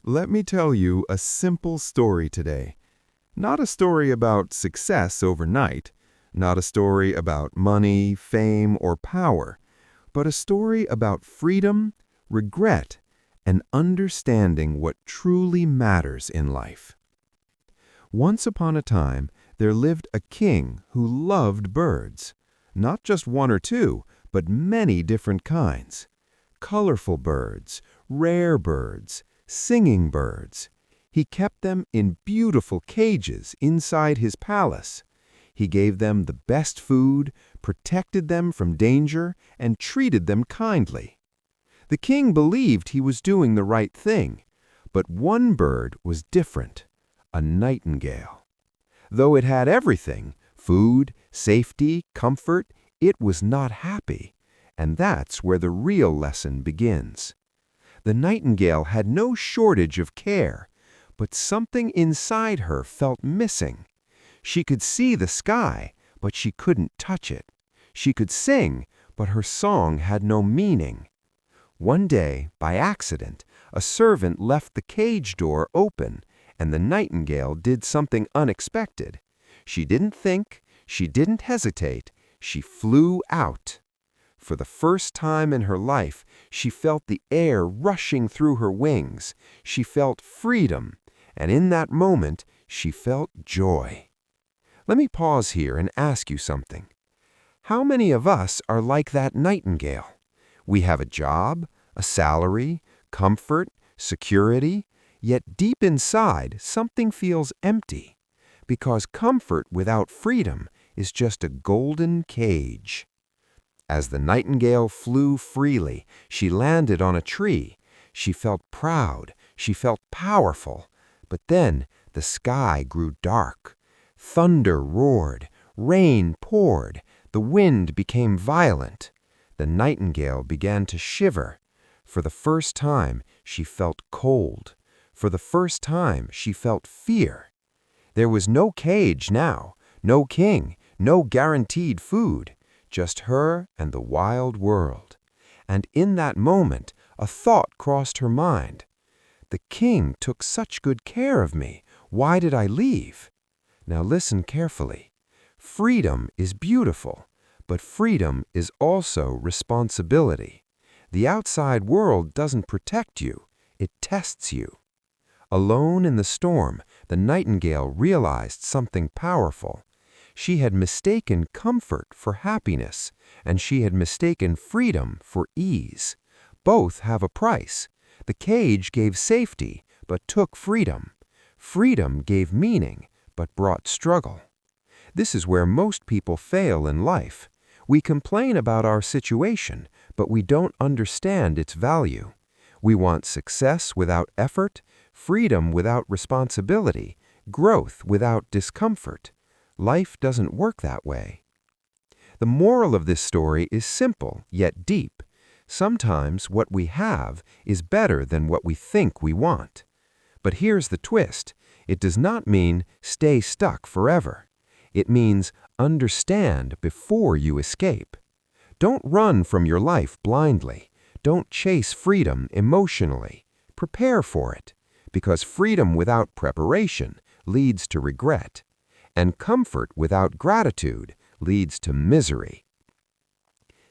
Let me tell you a simple story today. Not a story about success overnight, not a story about money, fame, or power, but a story about freedom, regret, and understanding what truly matters in life. Once upon a time, there lived a king who loved birds. Not just one or two, but many different kinds. Colorful birds, rare birds, singing birds. He kept them in beautiful cages inside his palace. He gave them the best food, protected them from danger, and treated them kindly. The king believed he was doing the right thing, but one bird was different, a nightingale. Though it had everything, food, safety, comfort, it was not happy, and that's where the real lesson begins. The nightingale had no shortage of care, but something inside her felt missing. She could see the sky, but she couldn't touch it. She could sing, but her song had no meaning. One day, by accident, a servant left the cage door open, and the nightingale did something unexpected. She didn't think, she didn't hesitate, she flew out. For the first time in her life, she felt the air rushing through her wings. She felt freedom, and in that moment, she felt joy. Let me pause here and ask you something. How many of us are like that nightingale? We have a job, a salary, comfort, security, yet deep inside, something feels empty, because comfort without freedom is just a golden cage. As the nightingale flew freely, she landed on a tree. She felt proud, she felt powerful, but then the sky grew dark. Thunder roared, rain poured, the wind became violent. The nightingale began to shiver. For the first time, she felt cold. For the first time, she felt fear. There was no cage now, no king, no guaranteed food, just her and the wild world. And in that moment, a thought crossed her mind. The king took such good care of me. Why did I leave? Now listen carefully. Freedom is beautiful, but freedom is also responsibility. The outside world doesn't protect you, it tests you. Alone in the storm, the nightingale realized something powerful. She had mistaken comfort for happiness, and she had mistaken freedom for ease. Both have a price. The cage gave safety, but took freedom. Freedom gave meaning, but brought struggle. This is where most people fail in life. We complain about our situation, but we don't understand its value. We want success without effort, freedom without responsibility, growth without discomfort. Life doesn't work that way. The moral of this story is simple, yet deep. Sometimes what we have is better than what we think we want. But here's the twist. It does not mean stay stuck forever. It means understand before you escape. Don't run from your life blindly. Don't chase freedom emotionally. Prepare for it, because freedom without preparation leads to regret, and comfort without gratitude leads to misery.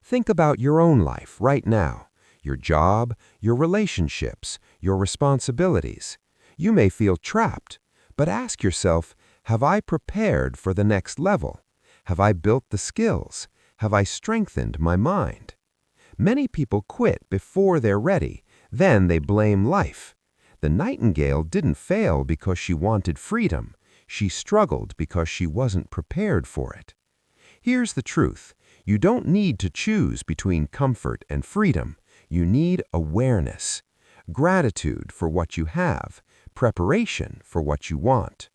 Think about your own life right now, your job, your relationships, your responsibilities. You may feel trapped, but ask yourself, have I prepared for the next level? Have I built the skills? Have I strengthened my mind? Many people quit before they're ready, then they blame life. The nightingale didn't fail because she wanted freedom. She struggled because she wasn't prepared for it. Here's the truth. You don't need to choose between comfort and freedom. You need awareness, gratitude for what you have, preparation for what you want.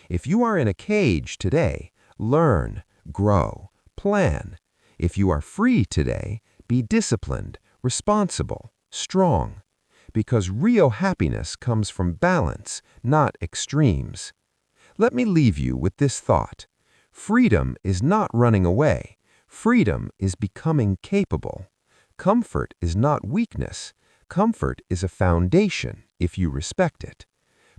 If you are in a cage today, learn, grow, plan. If you are free today, be disciplined, responsible, strong. Because real happiness comes from balance, not extremes. Let me leave you with this thought. Freedom is not running away. Freedom is becoming capable. Comfort is not weakness. Comfort is a foundation if you respect it.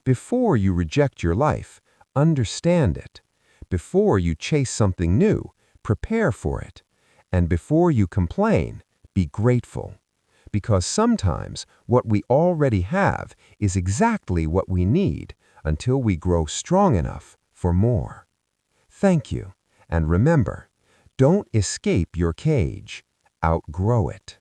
Before you reject your life, understand it. Before you chase something new, prepare for it. And before you complain, be grateful. Because sometimes what we already have is exactly what we need until we grow strong enough for more. Thank you, and remember, don't escape your cage, outgrow it.